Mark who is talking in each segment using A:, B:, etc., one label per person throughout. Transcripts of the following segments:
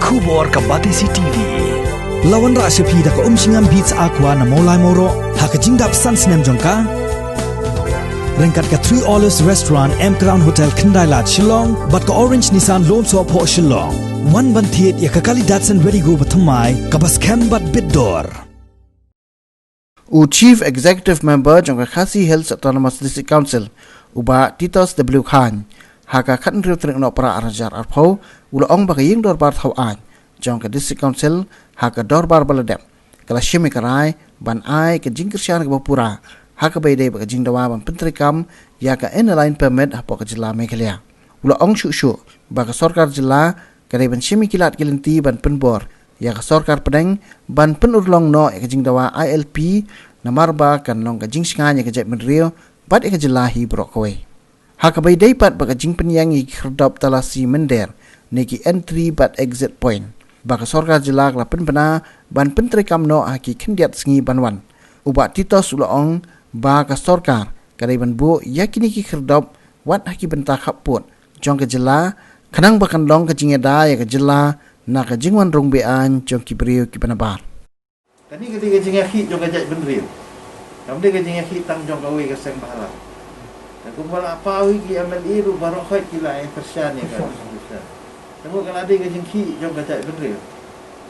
A: Kubor ka Batisi TV. Lawan ra sepi da ka singam beats aqua na molai moro ha ka jingdap sunsnem jongka. Rengkat ka 3 Olives Restaurant M Crown Hotel Kendai Lat Shillong bat ka Orange Nissan Lone So Po Shillong. One ban thiet ya ka kali Datsun Ready Go bathamai ka bas kem bat bidor.
B: Chief Executive Member jongka Khasi Hills Autonomous District Council uba Titos W Khan haka khan riu treng no para arajar arpau ula ong baka ying dor bar thau an jongka District Council haka dor bar baladem kala shimi karai ban ai ke jingkirsian ke bapura haka baide baka jingdawa ban pentrikam ya ka line permit hapo ka jila Meghalaya ula ong shu baka sarkar jila kadai ban shimi kilat kilenti ban penbor ya ka sarkar pedeng ban penurlong no ka jingdawa ILP namarba kan long ka jingsingan ya ka jait menrio bat ka jila hi brokawai haka baide pat baka jing penyang i kherdap talasi mender neki entry but exit point baka sarkar jila la penpena ban pentrikam no haki kendiat sengi banwan uba titos ulaong baka sarkar kadai ban bu yakini ki kherdap wat haki benta khaput jong ka jila kanang bakan long ka jingeda ya ka jila na ka jingwan rong bean jong ki brio ki panabar
C: tadi ketika jing akhi jong ka jait benril kamde ka jing akhi tang jong ka we ka seng bahala aku malah apa awi ki MLE ru barok khoi ki la persyan ya kan tengok kalau ada gajeng ki jong ka jait benril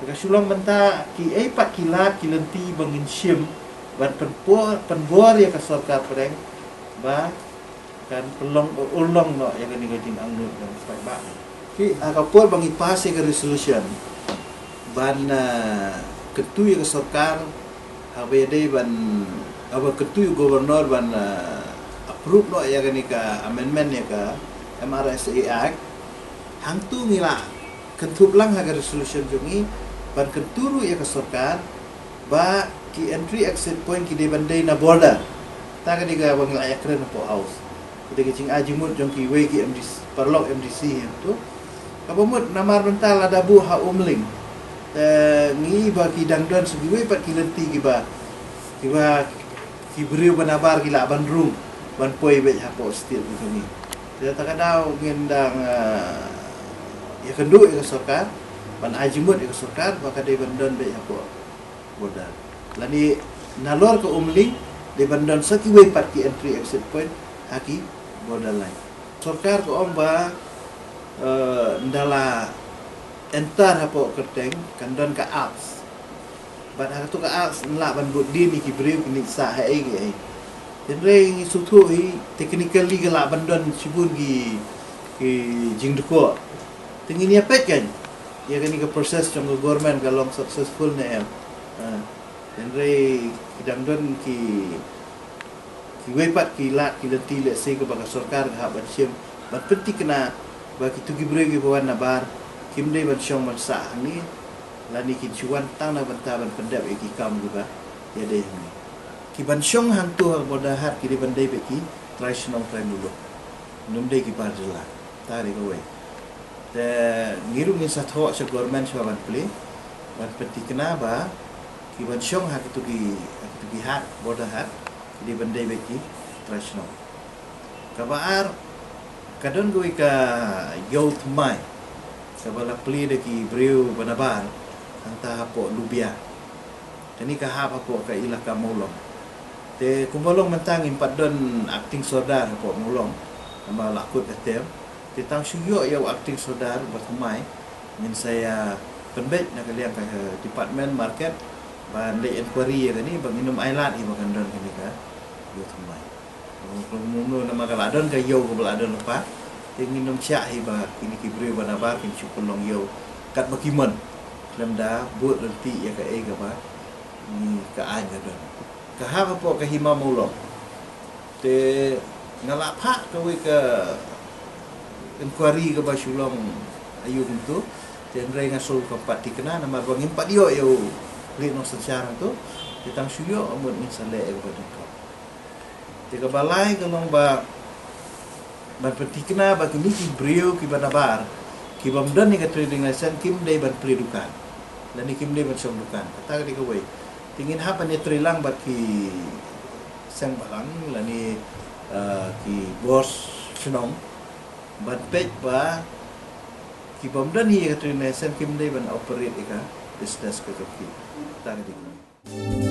C: ka sulong benta ki ai pat kilat ki lenti bangin sim ban penbor ya ka sarkar pereng ba kan pelong ulong no ya kan gajeng angnut dan sepai ba ki akapol bangi pas ke resolution ban ketu ya ka sarkar habede ban aba ketu gubernur ban approve no ya kan ka amendment ya ka MRSA Act hang tu ngila kentup lang ha resolution jongi ban kenturu ya ka sarkar ba ki entry exit point ki de bandai na border ta ka diga bang la yakren po house de ke cing ajimut jong ki we ki MDC parlok MDC tu kabamut namar mental ada bu ha umling ngi ba ki dangdon sugiwe pat ki lenti ki ba ki beriu banabar ki la bandrung ban poi be ha po still ni dia tak ada ngendang ya kendu ya sarkar ban ajimut ya sarkar maka de bandon be ha po border lani nalor ke umling de bandon sakiwe pat ki entry exit point haki borderline sarkar ko omba ndala entar hapo kerteng kandon ka apps ban hatu ka apps nla ban bud di ni ki briu ni sa hai ge ai tenre ngi sutu hi technically ga la bandon sibun gi jingdko tingi ni apet kan ya kan ni ka proses trong government ga long successful na em tenre kidangdon ki wepat ki lat ki lenti le se ke baka sarkar ga ban sim ban penti kena bagi tu gibre gi bawan nabar kimde ban syong ban sa ni lani ki chuan tang na ban ta ban pendap ki kam juga ya deh ni ki ban syong hang tu boda hat ki ban dei be ki traditional time dulu num dei ki par jela ta ri go we de ngiru ni sa tho sa government sa ban play ban penti kena ba ki ban syong ha ki tu ki hat boda hat di bandai beki tradisional kabar kadon gue ka youth mai sabala pli de ki breu banabar anta hapo lubia tani ka hapo ka ila ka molong te kumolong mentang impat don acting sodar hapo molong ama lakut etem te tang suyo ya acting sodar bertumai min saya penbet nak liang ka department market ban le inquiry ya ni bang minum ailat hi bakan don ni ka yo thumai munu nama kaladon ka yo ko baladon pa tingin nom cia hi ba ini ki breu banabar kin chukulong yo kat bakimon lemda buat lenti ya ka e ka ba ni ka anya don ka ha po ka hima mulo te ngala pha ka we ka inquiry ka ba sulong ayu tu ten re ngasul ka pati kena nama bang impat yo li no secara tu ditang suyo amut ni sale e ba tu tiga balai kalau ban peti kena ba kini ki brio ki banabar ki bamdan ni ka trading license kim dei ban predukan dan ni kim dei ban som dukan kata di kawai tingin ha pan trilang bat ki sang balang lani ki bos senong ban pej ba Ki bomdan hi ka tu nesen kim dei ban operate ika business ka ki. Tang di.